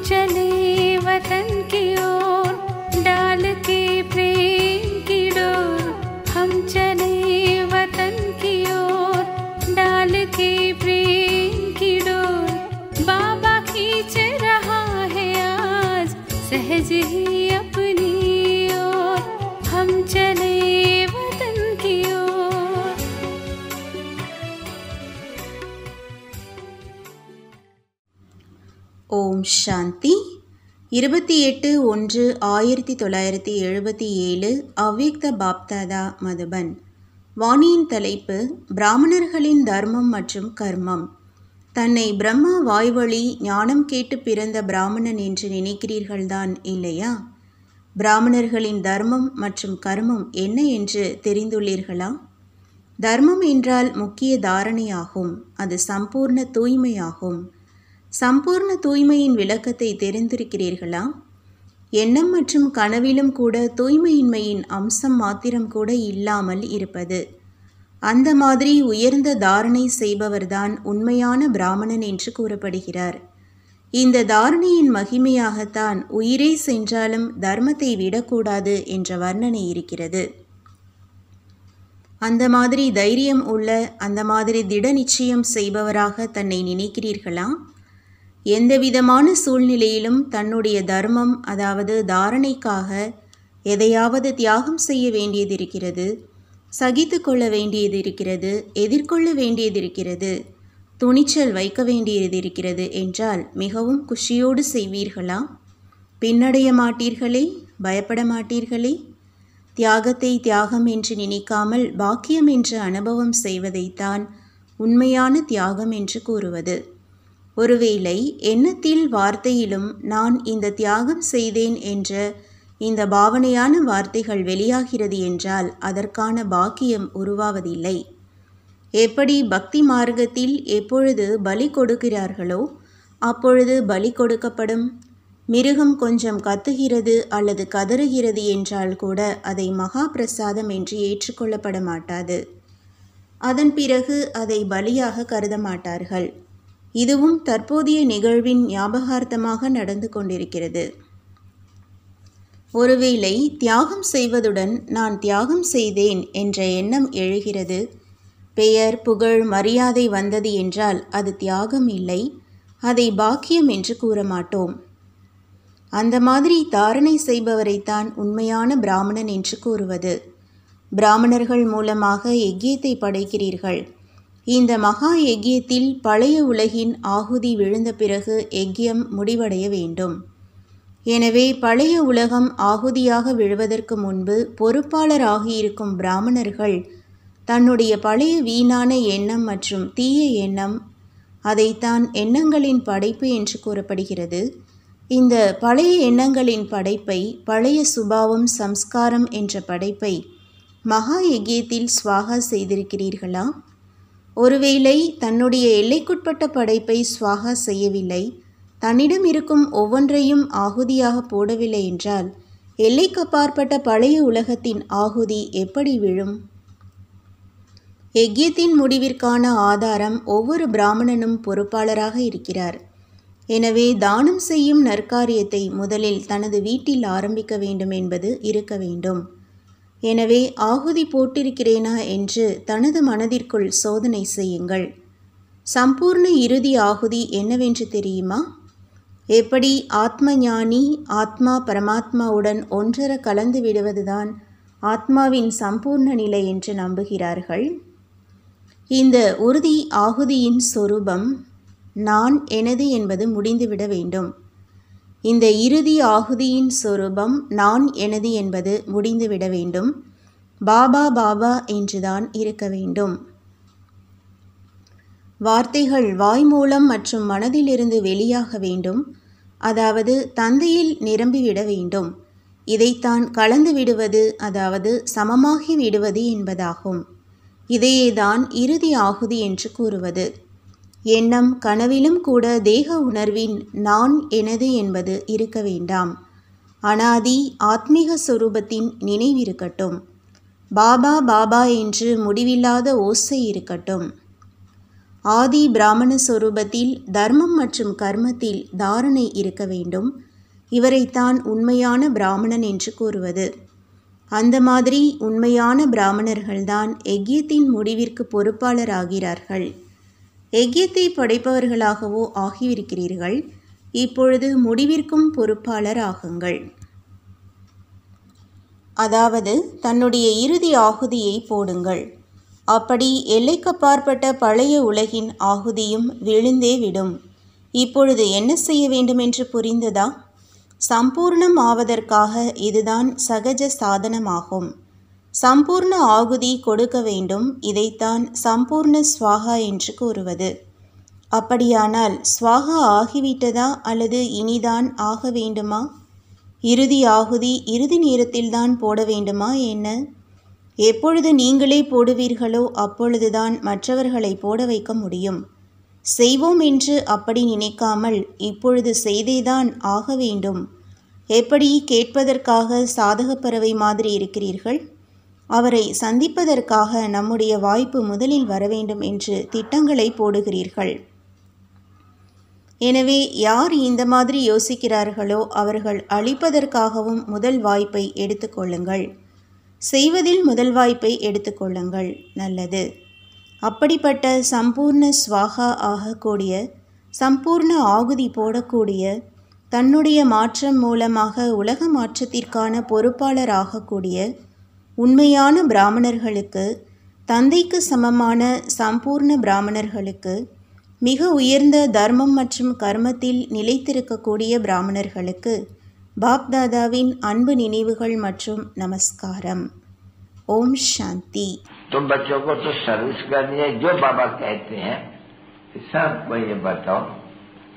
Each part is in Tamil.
चले वतन की ओर डाल के प्रेम की डोर, हम चले वतन की ओर डाल के प्रेम की डोर, बाबा खींच रहा है आज सहज ही अपनी ओर, हम चले वतन की ओर। ஓம் சாந்தி. 28/1/1977 அவ்யக்த பாப்தாதா மதுபன். வாணியின் தலைப்பு பிராமணர்களின் தர்மம் மற்றும் கர்மம். தன்னை பிரம்மா வாய்வழி ஞானம் கேட்டு பிறந்த பிராமணன் என்று நினைக்கிறீர்கள்தான் இல்லையா? பிராமணர்களின் தர்மம் மற்றும் கர்மம் என்ன என்று தெரிந்துள்ளீர்களா? தர்மம் என்றால் முக்கிய தாரணையாகும். அது சம்பூர்ண தூய்மையாகும். சம்பூர்ண தூய்மையின் விளக்கத்தை தெரிந்திருக்கிறீர்களா? எண்ணம் மற்றும் கனவிலும் கூட தூய்மையின்மையின் அம்சம் மாத்திரம் கூட இல்லாமல் இருப்பது. அந்த மாதிரி உயர்ந்த தாரணை செய்பவர்தான் உண்மையான பிராமணன் என்று கூறப்படுகிறார். இந்த தாரணையின் மகிமையாகத்தான் உயிரே சென்றாலும் தர்மத்தை விடக்கூடாது என்ற வர்ணனை இருக்கிறது. அந்த மாதிரி தைரியம் உள்ள, அந்த மாதிரி திட நிச்சயம் செய்பவராக தன்னை நினைக்கிறீர்களா? எந்தவிதமான சூழ்நிலையிலும் தன்னுடைய தர்மம், அதாவது தாரணைக்காக எதையாவது தியாகம் செய்ய வேண்டியதிருக்கிறது, சகித்து கொள்ள வேண்டியதிருக்கிறது, எதிர்கொள்ள வேண்டியதிருக்கிறது, துணிச்சல் வைக்க வேண்டியதிருக்கிறது என்றால் மிகவும் குஷியோடு செய்வீர்களா? பின்னடைய மாட்டீர்களே? பயப்பட மாட்டீர்களே? தியாகத்தை தியாகம் என்று நினைக்காமல் பாக்கியம் என்று அனுபவம் செய்வதைத்தான் உண்மையான தியாகம் என்று கூறுவது. ஒருவேளை எண்ணத்தில் வார்த்தையிலும் நான் இந்த தியாகம் செய்தேன் என்ற இந்த பாவனையான வார்த்தைகள் வெளியாகிறது என்றால் அதற்கான பாக்கியம் உருவாவதில்லை. எப்படி பக்தி மார்க்கத்தில் எப்பொழுது பலி கொடுக்கிறார்களோ அப்பொழுது பலி கொடுக்கப்படும். மிருகம் கொஞ்சம் கத்துகிறது அல்லது கதறுகிறது என்றால் கூட அதை மகா பிரசாதம் என்று ஏற்றுக்கொள்ளப்பட மாட்டாது. அதன் பிறகு அதை பலியாக கருத மாட்டார்கள். இதுவும் தற்போதைய நிகழ்வின் ஞாபகார்த்தமாக நடந்து கொண்டிருக்கிறது. ஒருவேளை தியாகம் செய்வதுடன் நான் தியாகம் செய்தேன் என்ற எண்ணம் எழுகிறது, பெயர், புகழ், மரியாதை வந்தது என்றால் அது தியாகம் இல்லை, அதை பாக்கியம் என்று கூற மாட்டோம். அந்த மாதிரி தாரணை செய்பவரைத்தான் உண்மையான பிராமணன் என்று கூறுவது. பிராமணர்கள் மூலமாக யஜ்யத்தை படைக்கிறீர்கள். இந்த மகா யஜ்யத்தில் பழைய உலகின் ஆகுதி விழுந்த பிறகு யஜ்யம் முடிவடைய வேண்டும். எனவே பழைய உலகம் ஆகுதியாக விழுவதற்கு முன்பு பொறுப்பாளராகியிருக்கும் பிராமணர்கள் தன்னுடைய பழைய வீணான எண்ணம் மற்றும் தீய எண்ணம், அதைத்தான் எண்ணங்களின் படைப்பு என்று கூறப்படுகிறது. இந்த பழைய எண்ணங்களின் படைப்பை, பழைய சுபாவம் சம்ஸ்காரம் என்ற படைப்பை மகா யஜ்யத்தில் ஸ்வாகா செய்திருக்கிறீர்களா? ஒருவேளை தன்னுடைய எல்லைக்குட்பட்ட படைப்பை ஸ்வாகா செய்யவில்லை, தன்னிடம் இருக்கும் ஒவ்வொன்றையும் ஆகுதியாக போடவில்லை என்றால் எல்லைக்கப்பாற்பட்ட பழைய உலகத்தின் ஆகுதி எப்படி விழும்? யஜ்யத்தின் முடிவிற்கான ஆதாரம் ஒவ்வொரு பிராமணனும் பொறுப்பாளராக இருக்கிறார். எனவே தானம் செய்யும் நற்காரியத்தை முதலில் தனது வீட்டில் ஆரம்பிக்க வேண்டும் என்பது இருக்க வேண்டும். எனவே ஆகுதி போட்டிருக்கிறேனா என்று தனது மனதிற்குள் சோதனை செய்யுங்கள். சம்பூர்ண இறுதி ஆகுதி என்னவென்று தெரியுமா? எப்படி ஆத்ம ஞானி ஆத்மா பரமாத்மாவுடன் ஒன்றர கலந்து விடுவதுதான் ஆத்மாவின் சம்பூர்ண நிலை என்று நம்புகிறார்கள். இந்த உறுதி ஆகுதியின் சொரூபம் நான் எனது என்பது முடிந்துவிட வேண்டும். இந்த இறுதி ஆகுதியின் சொரூபம் நான் எனது என்பது முடிந்துவிட வேண்டும். பாபா பாபா என்றுதான் இருக்க வேண்டும். வார்த்தைகள் வாய் மூலம் மற்றும் மனதிலிருந்து வெளியாக வேண்டும். அதாவது தந்தையில் நிரம்பிவிட வேண்டும். இதைத்தான் கலந்து விடுவது, அதாவது சமமாகி விடுவது என்பதாகும். இதையேதான் இறுதி ஆகுதி என்று கூறுவது. எண்ணம் கனவிலும் கூட தேக உணர்வின் நான் எனது என்பது இருக்க வேண்டாம். அனாதி ஆத்மீக சொரூபத்தின் நினைவிருக்கட்டும். பாபா பாபா என்று முடிவில்லாத ஓசை இருக்கட்டும். ஆதி பிராமண சொரூபத்தில் தர்மம் மற்றும் கர்மத்தில் தாரணை இருக்க வேண்டும். இவரைத்தான் உண்மையான பிராமணன் என்று கூறுவது. அந்த மாதிரி உண்மையான பிராமணர்கள்தான் யஜ்யத்தின் முடிவிற்கு பொறுப்பாளராகிறார்கள். யஜ்யத்தை படைப்பவர்களாகவோ ஆகியிருக்கிறீர்கள். இப்பொழுது முடிவிற்கும் பொறுப்பாளர் ஆகுங்கள். அதாவது தன்னுடைய இறுதி ஆகுதியை போடுங்கள். அப்படி எல்லைக்கப்பாற்பட்ட பழைய உலகின் ஆகுதியும் விழுந்தே விடும். இப்பொழுது என்ன செய்ய வேண்டுமென்று புரிந்ததா? சம்பூர்ணம் ஆவதற்காக இதுதான் சகஜ சாதனமாகும். சம்பூர்ண ஆகுதி கொடுக்க வேண்டும். இதைத்தான் சம்பூர்ண ஸ்வாகா என்று கூறுவது. அப்படியானால் ஸ்வாகா ஆகிவிட்டதா அல்லது இனிதான் ஆக வேண்டுமா? இறுதி ஆகுதி இறுதி நேரத்தில்தான் போட வேண்டுமா என்ன? எப்பொழுது நீங்களே போடுவீர்களோ அப்பொழுதுதான் மற்றவர்களை போட வைக்க முடியும். செய்வோம் என்று அப்படி நினைக்காமல் இப்பொழுது செய்தேதான் ஆக வேண்டும். எப்படி கேட்பதற்காக சாதகப் பறவை மாதிரி இருக்கிறீர்கள்? அவரை சந்திப்பதற்காக நம்முடைய வாய்ப்பு முதலில் வர வேண்டும் என்று திட்டங்களை போடுகிறீர்கள். எனவே யார் இந்த மாதிரி யோசிக்கிறார்களோ அவர்கள் அளிப்பதற்காகவும் முதல் வாய்ப்பை எடுத்துக்கொள்ளுங்கள். செய்வதில் முதல் வாய்ப்பை எடுத்துக்கொள்ளுங்கள். நல்லது. அப்படிப்பட்ட சம்பூர்ண ஸ்வாகா ஆகக்கூடிய, சம்பூர்ண ஆகுதி போடக்கூடிய, தன்னுடைய மாற்றம் மூலமாக உலக மாற்றத்திற்கான பொறுப்பாளர் ஆகக்கூடிய உண்மையான பிராமணர்களுக்கு, தந்தைக்கு சமமான சம்பூர்ண பிராமணர்களுக்கு, மிக உயர்ந்த தர்மம் மற்றும் கர்மத்தில் நிலைத்திருக்கக்கூடிய பிராமணர்களுக்கு பாப்தாதாவின் அன்பு நினைவுகள் மற்றும் நமஸ்காரம். ओम शांति। तुम बच्चों को तो सर्विस करनी है, जो बाबा कहते हैं सबको ये बताओ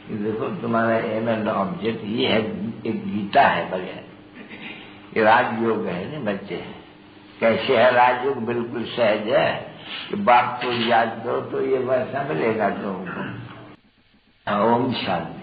कि देखो तुम्हारा एम एंड ऑब्जेक्ट ये है, एक गीता है बगैर, ये राजयोग है ना बच्चे। कैसे है राजयोग? बिल्कुल सहज है कि बाप को याद करो तो ये वैसा मिलेगा तुमको। ओम शांति।